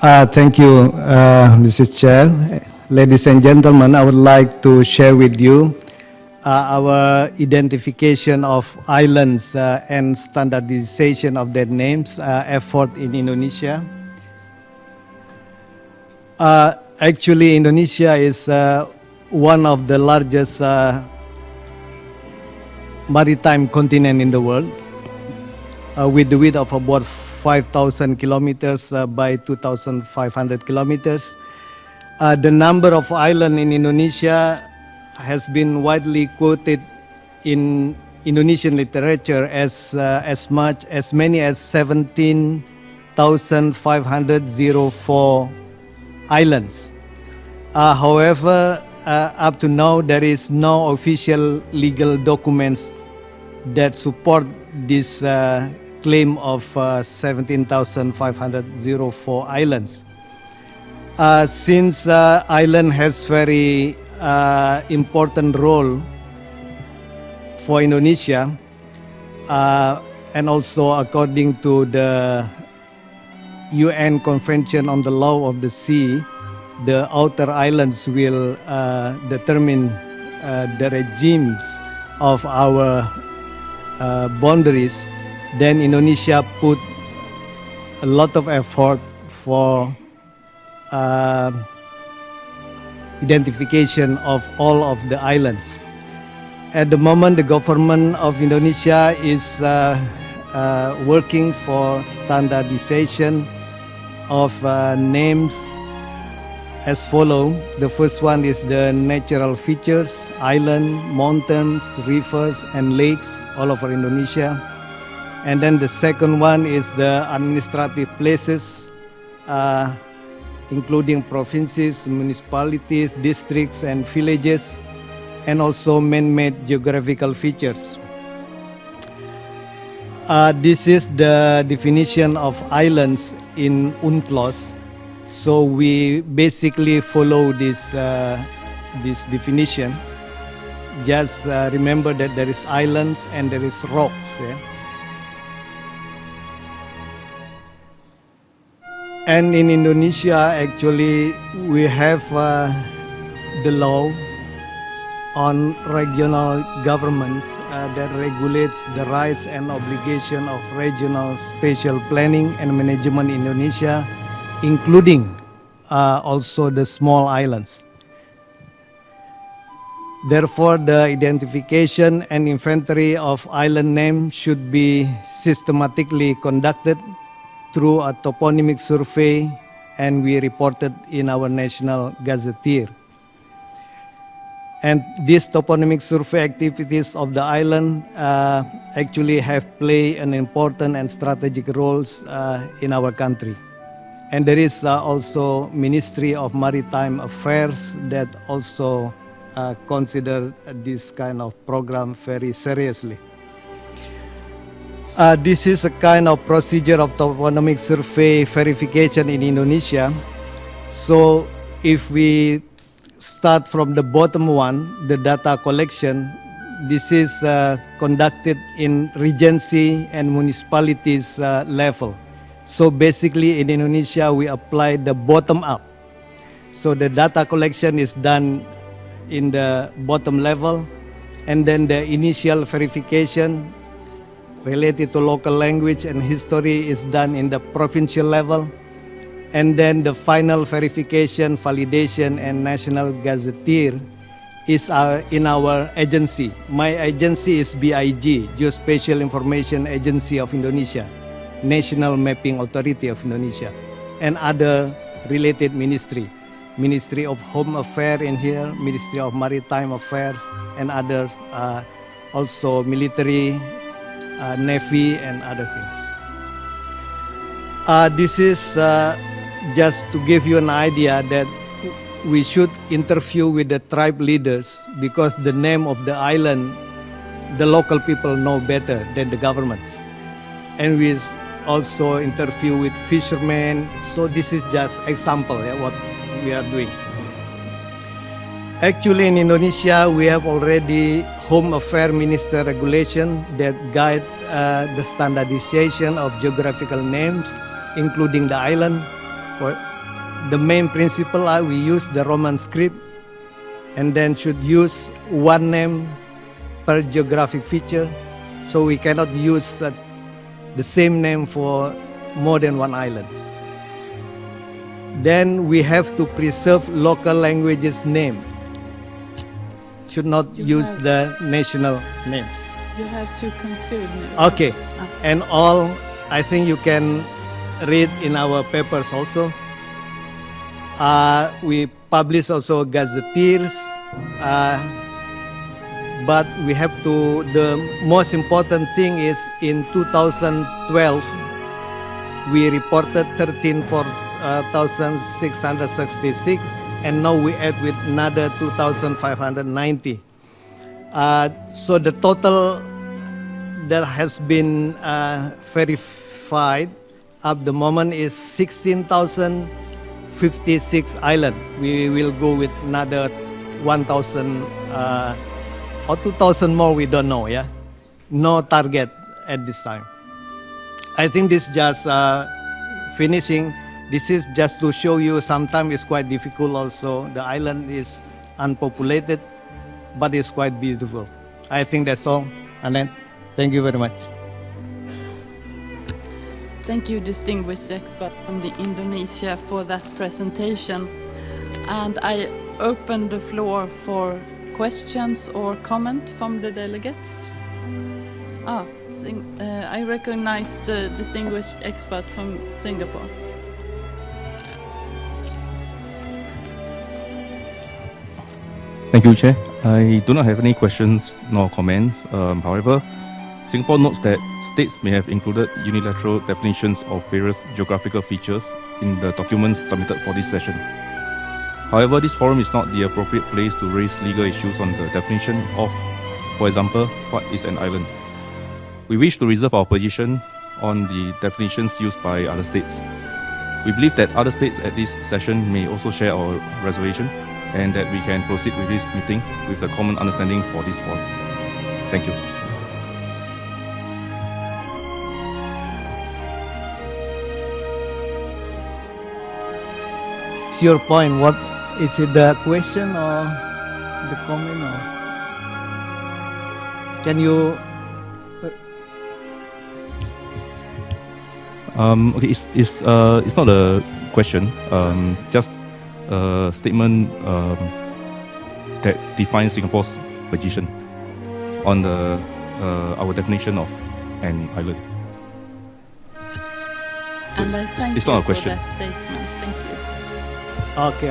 Thank you, Mrs. Chair. Ladies and gentlemen, I would like to share with you our identification of islands and standardization of their names effort in Indonesia. Actually, Indonesia is one of the largest maritime continent in the world with the width of about 5,000 kilometers by 2,500 kilometers. The number of islands in Indonesia has been widely quoted in Indonesian literature as many as 17,504 islands. However, up to now there is no official legal documents that support this claim of 17,504 islands. Since island has very important role for Indonesia, and also according to the UN Convention on the Law of the Sea, the outer islands will determine the regimes of our boundaries. Then Indonesia put a lot of effort for identification of all of the islands. At the moment, the government of Indonesia is working for standardization of names as follow. The first one is the natural features, island, mountains, rivers and lakes all over Indonesia. And then the second one is the administrative places, including provinces, municipalities, districts and villages, and also man-made geographical features. This is the definition of islands in UNCLOS. So we basically follow this definition. Just remember that there is islands and there is rocks. Yeah? And in Indonesia, actually, we have the law on regional governments that regulates the rights and obligation of regional spatial planning and management in Indonesia, including also the small islands. Therefore, the identification and inventory of island names should be systematically conducted through a toponymic survey, and we reported in our national gazetteer. And these toponymic survey activities of the island actually have played an important and strategic roles in our country. And there is also Ministry of Maritime Affairs that also consider this kind of program very seriously. This is a kind of procedure of toponymic survey verification in Indonesia. So if we start from the bottom one, the data collection, this is conducted in regency and municipalities level. So basically in Indonesia we apply the bottom up. So the data collection is done in the bottom level, and then the initial verification related to local language and history is done in the provincial level, and then the final verification, validation and national gazetteer is in our agency. My agency is BIG, Geospatial Information Agency of Indonesia, National Mapping Authority of Indonesia, and other related Ministry of Home Affairs in here, Ministry of Maritime Affairs, and other also military, Navy and other things. This is just to give you an idea that we should interview with the tribe leaders, because the name of the island, the local people know better than the government. And we also interview with fishermen. So this is just example what we are doing. Actually, in Indonesia, we have already Home Affairs Minister regulation that guide the standardization of geographical names, including the island. the main principle are we use the Roman script and then should use one name per geographic feature. So we cannot use the same name for more than one island. Then we have to preserve local languages name. Should not use the national names. You have to conclude now. Okay, and all I think you can read in our papers also. We publish also gazetteers, but we have to, the most important thing is in 2012, we reported 13,666, and now we add with another 2,590. So the total that has been verified at the moment is 16,056 island. We will go with another 1,000 or 2,000 more, we don't know, yeah? No target at this time. I think this just finishing. This is just to show you sometimes it's quite difficult also. The island is unpopulated, but it's quite beautiful. I think that's all. Annette, thank you very much. Thank you, distinguished expert from Indonesia, for that presentation. And I open the floor for questions or comment from the delegates. I recognize the distinguished expert from Singapore. Thank you, Chair. I do not have any questions nor comments. However, Singapore notes that states may have included unilateral definitions of various geographical features in the documents submitted for this session. However, this forum is not the appropriate place to raise legal issues on the definition of, for example, what is an island. We wish to reserve our position on the definitions used by other states. We believe that other states at this session may also share our reservation, and that we can proceed with this meeting with a common understanding for this forum. Thank you. What's your point? What is it, the question or the comment, or can you? Okay, it's not a question. Just a statement that defines Singapore's position on the our definition of an island. And I thank it's you not a for question. that statement. Thank you. Okay.